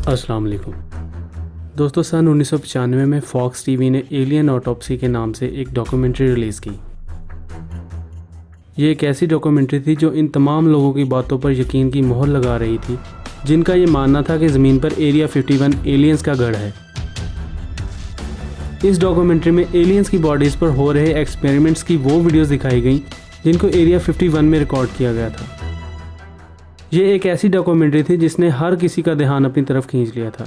अस्सलाम वालेकुम दोस्तों, सन 1995 में फॉक्स टीवी ने एलियन ऑटोप्सी के नाम से एक डॉक्यूमेंट्री रिलीज़ की। ये एक ऐसी डॉक्यूमेंट्री थी जो इन तमाम लोगों की बातों पर यकीन की मोहर लगा रही थी जिनका ये मानना था कि ज़मीन पर एरिया 51 एलियंस का गढ़ है। इस डॉक्यूमेंट्री में एलियंस की बॉडीज़ पर हो रहे एक्सपेरिमेंट्स की वो वीडियोज़ दिखाई गई जिनको एरिया 51 में रिकॉर्ड किया गया था। ये एक ऐसी डॉक्यूमेंट्री थी जिसने हर किसी का ध्यान अपनी तरफ खींच लिया था।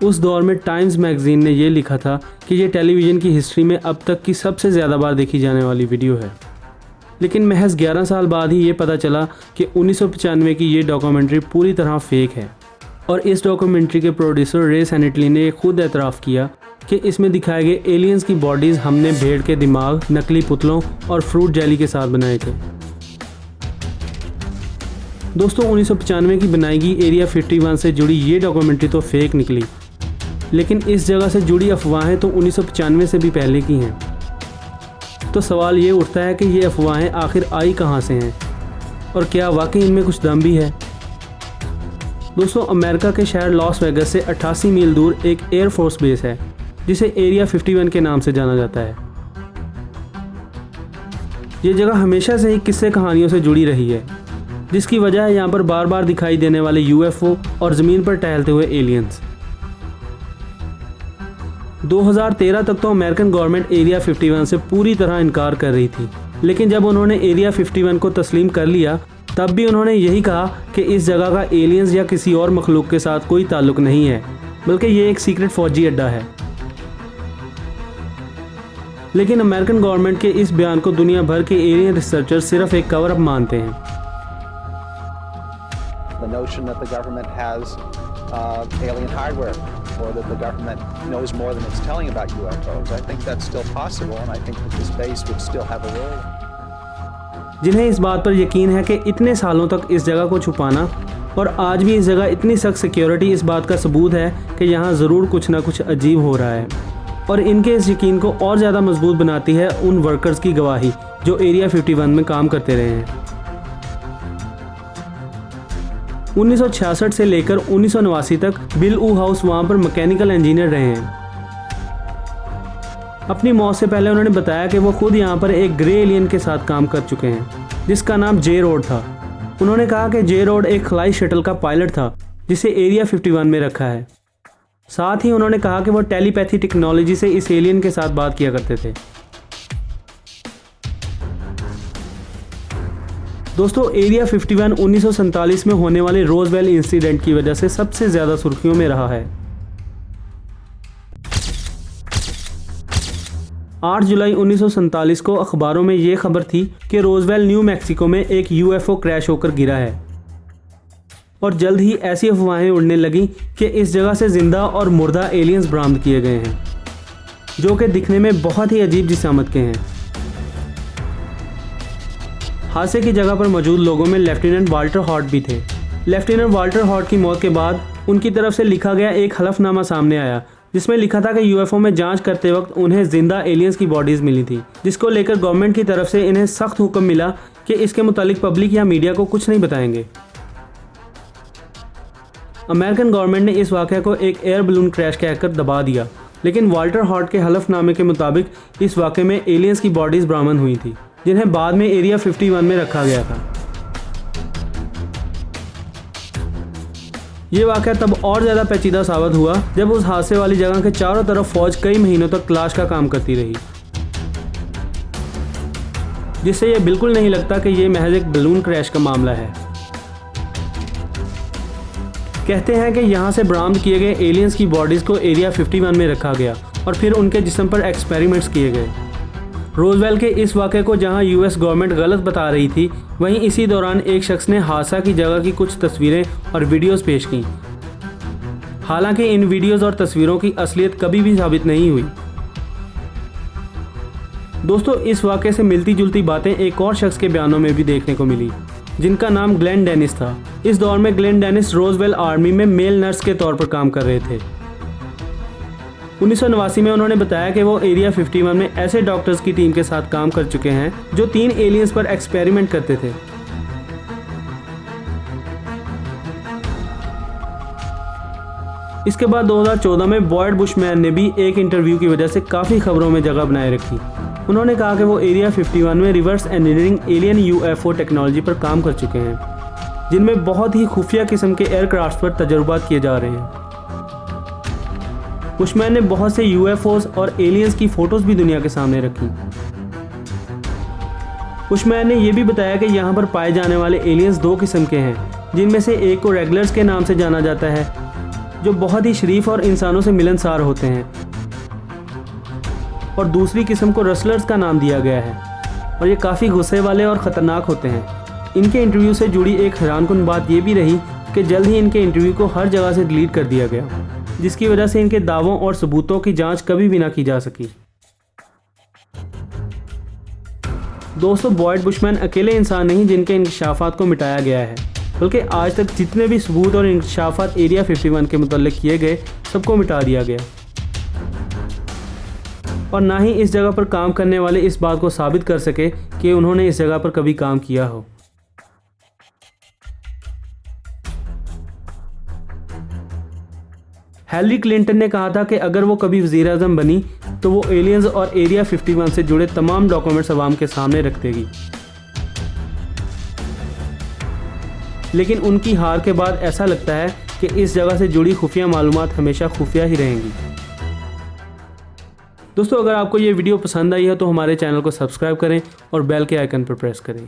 उस दौर में टाइम्स मैगज़ीन ने यह लिखा था कि यह टेलीविज़न की हिस्ट्री में अब तक की सबसे ज़्यादा बार देखी जाने वाली वीडियो है। लेकिन महज 11 साल बाद ही ये पता चला कि 1995 की ये डॉक्यूमेंट्री पूरी तरह फेक है। और इस डॉक्यूमेंट्री के प्रोड्यूसर रे सैनेटली ने खुद एतराफ़ किया कि इसमें दिखाए गए एलियंस की बॉडीज़ हमने भेड़ के दिमाग, नकली पुतलों और फ्रूट जेली के साथ बनाए थे। दोस्तों, 1995 की बनाई गई एरिया 51 से जुड़ी ये डॉक्यूमेंट्री तो फेक निकली, लेकिन इस जगह से जुड़ी अफवाहें तो 1995 से भी पहले की हैं। तो सवाल ये उठता है कि ये अफवाहें आखिर आई कहाँ से हैं और क्या वाकई इनमें कुछ दम भी है। दोस्तों, अमेरिका के शहर लॉस वेगस से 88 मील दूर एक एयरफोर्स बेस है जिसे एरिया 51 के नाम से जाना जाता है। ये जगह हमेशा से ही किस्से कहानियों से जुड़ी रही है, जिसकी वजह है यहाँ पर बार बार दिखाई देने वाले यूएफओ और ज़मीन पर टहलते हुए एलियंस। 2013 तक तो अमेरिकन गवर्नमेंट एरिया 51 से पूरी तरह इनकार कर रही थी, लेकिन जब उन्होंने एरिया 51 को तस्लीम कर लिया तब भी उन्होंने यही कहा कि इस जगह का एलियंस या किसी और मखलूक के साथ कोई ताल्लुक नहीं है, बल्कि ये एक सीक्रेट फौजी अड्डा है। लेकिन अमेरिकन गवर्नमेंट के इस बयान को दुनिया भर के एलियन रिसर्चर्स सिर्फ एक कवर अप मानते हैं। The notion that the government has alien hardware or that the government knows more than it's telling about UFOs. I think that's still possible, and I think that this base would still have a role. जिन्हें इस बात पर यकीन है कि इतने सालों तक इस जगह को छुपाना और आज भी इस जगह इतनी सख्त सिक्योरिटी इस बात का सबूत है कि यहाँ ज़रूर कुछ ना कुछ अजीब हो रहा है। और इनके इस यकीन को और ज़्यादा मजबूत बनाती है उन वर्कर्स की गवाही जो एरिया 51 में काम करते रहे हैं। 1966 से लेकर 1989 तक बिल ऊ हाउस वहाँ पर मैकेनिकल इंजीनियर रहे हैं। अपनी मौत से पहले उन्होंने बताया कि वो खुद यहाँ पर एक ग्रे एलियन के साथ काम कर चुके हैं जिसका नाम जे रोड था। उन्होंने कहा कि जे रोड एक खलाई शटल का पायलट था जिसे एरिया 51 में रखा है। साथ ही उन्होंने कहा कि वो टेलीपैथी टेक्नोलॉजी से इस एलियन के साथ बात किया करते थे। दोस्तों, एरिया 51 1947 में होने वाले रोजवेल इंसिडेंट की वजह से सबसे ज़्यादा सुर्खियों में रहा है। 8 जुलाई 1947 को अखबारों में ये खबर थी कि रोजवेल न्यू मैक्सिको में एक यूएफओ क्रैश होकर गिरा है। और जल्द ही ऐसी अफवाहें उड़ने लगी कि इस जगह से जिंदा और मुर्दा एलियंस बरामद किए गए हैं जो कि दिखने में बहुत ही अजीब जिसामत के हैं। हादसे की जगह पर मौजूद लोगों में लेफ्टिनेंट वाल्टर हॉट भी थे। लेफ्टिनेंट वाल्टर हॉट की मौत के बाद उनकी तरफ से लिखा गया एक हलफनामा सामने आया जिसमें लिखा था कि यूएफओ में जांच करते वक्त उन्हें जिंदा एलियंस की बॉडीज़ मिली थी, जिसको लेकर गवर्नमेंट की तरफ से इन्हें सख्त हुक्म मिला कि इसके मुतालिक पब्लिक या मीडिया को कुछ नहीं बताएंगे। अमेरिकन गवर्नमेंट ने इस वाक़या को एक एयर बलून क्रैश कहकर दबा दिया, लेकिन वाल्टर हॉट के हलफनामे के मुताबिक इस वाक़े में एलियंस की बॉडीज़ बरामद हुई थी जिन्हें बाद में एरिया 51 में रखा गया था। ये वाक़या तब और ज़्यादा पेचीदा साबित हुआ जब उस हादसे वाली जगह के चारों तरफ फौज कई महीनों तक तलाश का काम करती रही, जिससे यह बिल्कुल नहीं लगता कि यह महज एक बलून क्रैश का मामला है। कहते हैं कि यहाँ से बरामद किए गए एलियंस की बॉडीज़ को एरिया 51 में रखा गया और फिर उनके जिस्म पर एक्सपेरिमेंट्स किए गए। रोजवेल के इस वाक़े को जहां यूएस गवर्नमेंट गलत बता रही थी, वहीं इसी दौरान एक शख्स ने हादसा की जगह की कुछ तस्वीरें और वीडियोस पेश की। हालांकि इन वीडियोस और तस्वीरों की असलियत कभी भी साबित नहीं हुई। दोस्तों, इस वाक़े से मिलती जुलती बातें एक और शख्स के बयानों में भी देखने को मिली जिनका नाम ग्लेन डेनिस था। इस दौर में ग्लेन डेनिस रोजवेल आर्मी में मेल नर्स के तौर पर काम कर रहे थे। 1989 में उन्होंने बताया कि वो एरिया 51 में ऐसे डॉक्टर्स की टीम के साथ काम कर चुके हैं जो 3 एलियंस पर एक्सपेरिमेंट करते थे। इसके बाद 2014 में बॉयड बुशमैन ने भी एक इंटरव्यू की वजह से काफ़ी खबरों में जगह बनाए रखी। उन्होंने कहा कि वो एरिया 51 में reverse engineering alien UFO technology पर काम कर चुके हैं, जिनमें बहुत ही खुफिया किस्म के एयरक्राफ्ट पर तजुर्बात किए जा रहे हैं। बुशमैन ने बहुत से यूएफओस और एलियंस की फोटोज भी दुनिया के सामने रखी। बुशमैन ने यह भी बताया कि यहाँ पर पाए जाने वाले एलियंस दो किस्म के हैं, जिनमें से एक को रेगुलर्स के नाम से जाना जाता है, जो बहुत ही शरीफ और इंसानों से मिलनसार होते हैं, और दूसरी किस्म को रसलर्स का नाम दिया गया है, और ये काफ़ी गुस्से वाले और ख़तरनाक होते हैं। इनके इंटरव्यू से जुड़ी एक हैरानकुन बात ये भी रही कि जल्द ही इनके इंटरव्यू को हर जगह से डिलीट कर दिया गया, जिसकी वजह से इनके दावों और सबूतों की जांच कभी भी ना की जा सकी। दोस्तों, बॉयड बुशमैन अकेले इंसान नहीं जिनके इंकशाफात को मिटाया गया है, बल्कि आज तक जितने भी सबूत और इंकशाफात एरिया 51 के मुताल्लिक किए गए, सबको मिटा दिया गया, और ना ही इस जगह पर काम करने वाले इस बात को साबित कर सके कि उन्होंने इस जगह पर कभी काम किया हो। हिलरी क्लिंटन ने कहा था कि अगर वो कभी वज़ीर-ए-आज़म बनी तो वो एलियंस और एरिया 51 से जुड़े तमाम डॉक्यूमेंट्स अवाम के सामने रख देगी। लेकिन उनकी हार के बाद ऐसा लगता है कि इस जगह से जुड़ी खुफिया मालूमात हमेशा खुफिया ही रहेंगी। दोस्तों, अगर आपको ये वीडियो पसंद आई है तो हमारे चैनल को सब्सक्राइब करें और बेल के आइकन पर प्रेस करें।